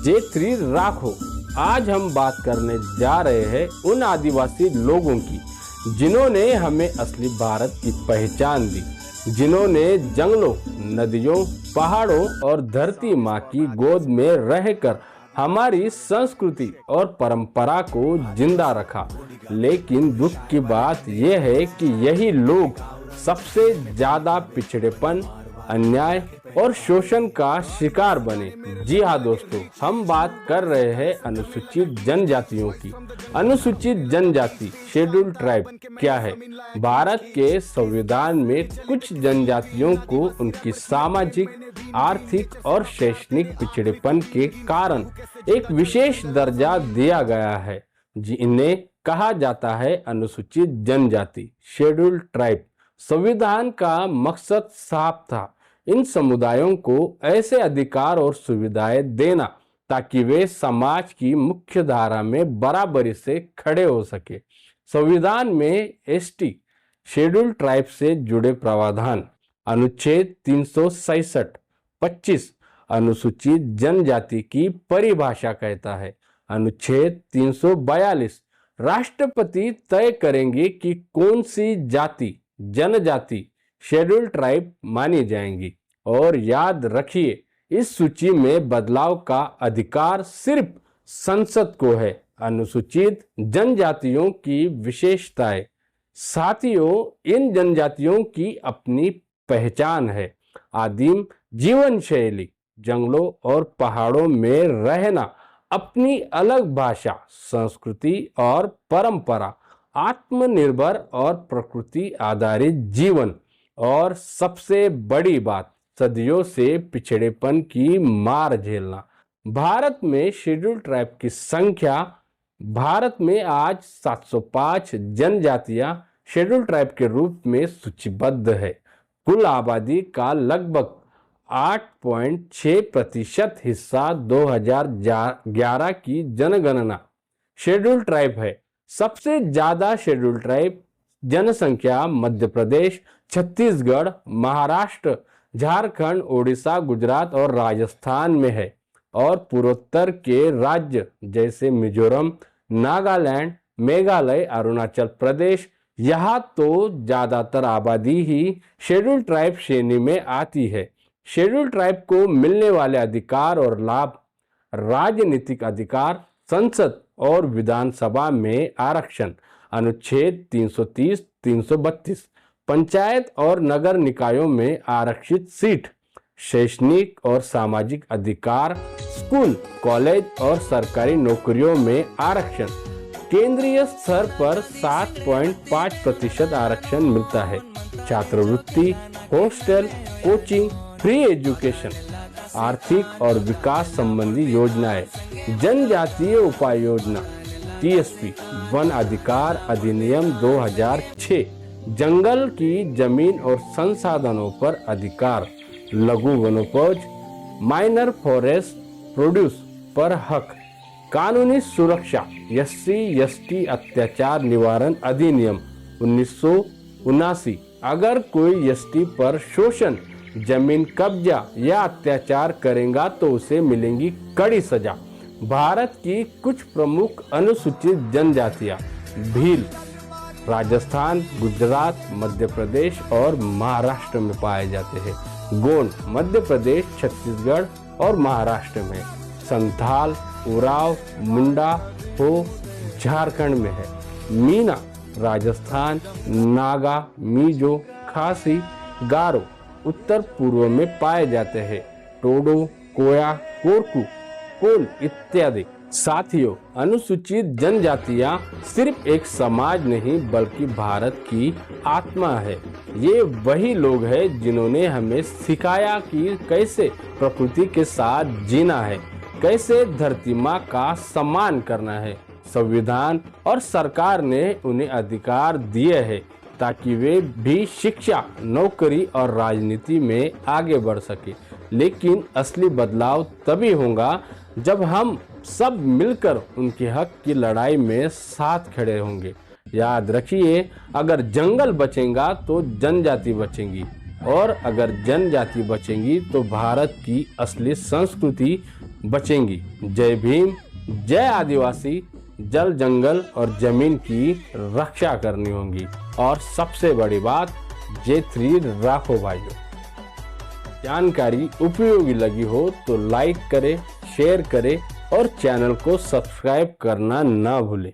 J3 राखो। आज हम बात करने जा रहे हैं उन आदिवासी लोगों की जिन्होंने हमें असली भारत की पहचान दी, जिन्होंने जंगलों, नदियों, पहाड़ों और धरती माँ की गोद में रहकर हमारी संस्कृति और परंपरा को जिंदा रखा। लेकिन दुख की बात यह है कि यही लोग सबसे ज्यादा पिछड़ेपन, अन्याय और शोषण का शिकार बने। जी हाँ दोस्तों, हम बात कर रहे हैं अनुसूचित जनजातियों की। अनुसूचित जनजाति शेड्यूल ट्राइब क्या है? भारत के संविधान में कुछ जनजातियों को उनकी सामाजिक, आर्थिक और शैक्षणिक पिछड़ेपन के कारण एक विशेष दर्जा दिया गया है, जिन्हें कहा जाता है अनुसूचित जनजाति शेड्यूल ट्राइब। संविधान का मकसद साफ था, इन समुदायों को ऐसे अधिकार और सुविधाएं देना ताकि वे समाज की मुख्य धारा में बराबरी से खड़े हो सके। संविधान में एसटी शेड्यूल ट्राइब से जुड़े प्रावधान अनुच्छेद 367 25 अनुसूचित जनजाति की परिभाषा कहता है। अनुच्छेद 342 राष्ट्रपति तय करेंगे कि कौन सी जाति, जनजाति शेड्यूल ट्राइब मानी जाएंगी। और याद रखिए, इस सूची में बदलाव का अधिकार सिर्फ संसद को है। अनुसूचित जनजातियों की विशेषताएं। साथियों, इन जनजातियों की अपनी पहचान है। आदिम जीवन शैली, जंगलों और पहाड़ों में रहना, अपनी अलग भाषा, संस्कृति और परंपरा, आत्मनिर्भर और प्रकृति आधारित जीवन, और सबसे बड़ी बात, सदियों से पिछड़ेपन की मार झेलना। भारत में शेड्यूल ट्राइब की संख्या, भारत में आज 705 जनजातियां शेड्यूल ट्राइब के रूप में सूचीबद्ध है। कुल आबादी का लगभग 8.6% हिस्सा 2011 की जनगणना शेड्यूल ट्राइब है। सबसे ज्यादा शेड्यूल ट्राइब जनसंख्या मध्य प्रदेश, छत्तीसगढ़, महाराष्ट्र, झारखंड, ओडिशा, गुजरात और राजस्थान में है। और पूर्वोत्तर के राज्य जैसे मिजोरम, नागालैंड, मेघालय, अरुणाचल प्रदेश, यहाँ तो ज्यादातर आबादी ही शेड्यूल ट्राइब श्रेणी में आती है। शेड्यूल ट्राइब को मिलने वाले अधिकार और लाभ: राजनीतिक अधिकार, संसद और विधानसभा में आरक्षण अनुच्छेद 330, 332, पंचायत और नगर निकायों में आरक्षित सीट, शैक्षणिक और सामाजिक अधिकार, स्कूल, कॉलेज और सरकारी नौकरियों में आरक्षण। केंद्रीय स्तर पर 7.5% आरक्षण मिलता है। छात्रवृत्ति, हॉस्टल, कोचिंग, फ्री एजुकेशन, आर्थिक और विकास संबंधी योजनाएं, जनजातीय उपाय योजना, टीएसपी, वन अधिकार अधिनियम 2006, जंगल की जमीन और संसाधनों पर अधिकार, लघु वनोपज, माइनर फॉरेस्ट प्रोड्यूस पर हक, कानूनी सुरक्षा, SC/ST अत्याचार निवारण अधिनियम 1979। अगर कोई एसटी पर शोषण, जमीन कब्जा या अत्याचार करेगा तो उसे मिलेगी कड़ी सजा। भारत की कुछ प्रमुख अनुसूचित जनजातियां: भील राजस्थान, गुजरात, मध्य प्रदेश और महाराष्ट्र में पाए जाते हैं। गोंड मध्य प्रदेश, छत्तीसगढ़ और महाराष्ट्र में। संथाल, उराव, मुंडा हो झारखंड में है। मीना राजस्थान, नागा, मिजो, खासी, गारो उत्तर पूर्व में पाए जाते हैं। टोडो, कोया, कोरकू, कोल इत्यादि। साथियों, अनुसूचित जनजातियां सिर्फ एक समाज नहीं बल्कि भारत की आत्मा है। ये वही लोग हैं जिन्होंने हमें सिखाया कि कैसे प्रकृति के साथ जीना है, कैसे धरती माँ का सम्मान करना है। संविधान और सरकार ने उन्हें अधिकार दिए हैं ताकि वे भी शिक्षा, नौकरी और राजनीति में आगे बढ़ सके। लेकिन असली बदलाव तभी होगा जब हम सब मिलकर उनके हक की लड़ाई में साथ खड़े होंगे। याद रखिए, अगर जंगल बचेगा तो जनजाति बचेंगी, और अगर जनजाति बचेंगी तो भारत की असली संस्कृति बचेंगी। जय भीम, जय आदिवासी। जल, जंगल और जमीन की रक्षा करनी होगी। और सबसे बड़ी बात, J3 राखो भाइयों। जानकारी उपयोगी लगी हो तो लाइक करें, शेयर करें और चैनल को सब्सक्राइब करना ना भूलें।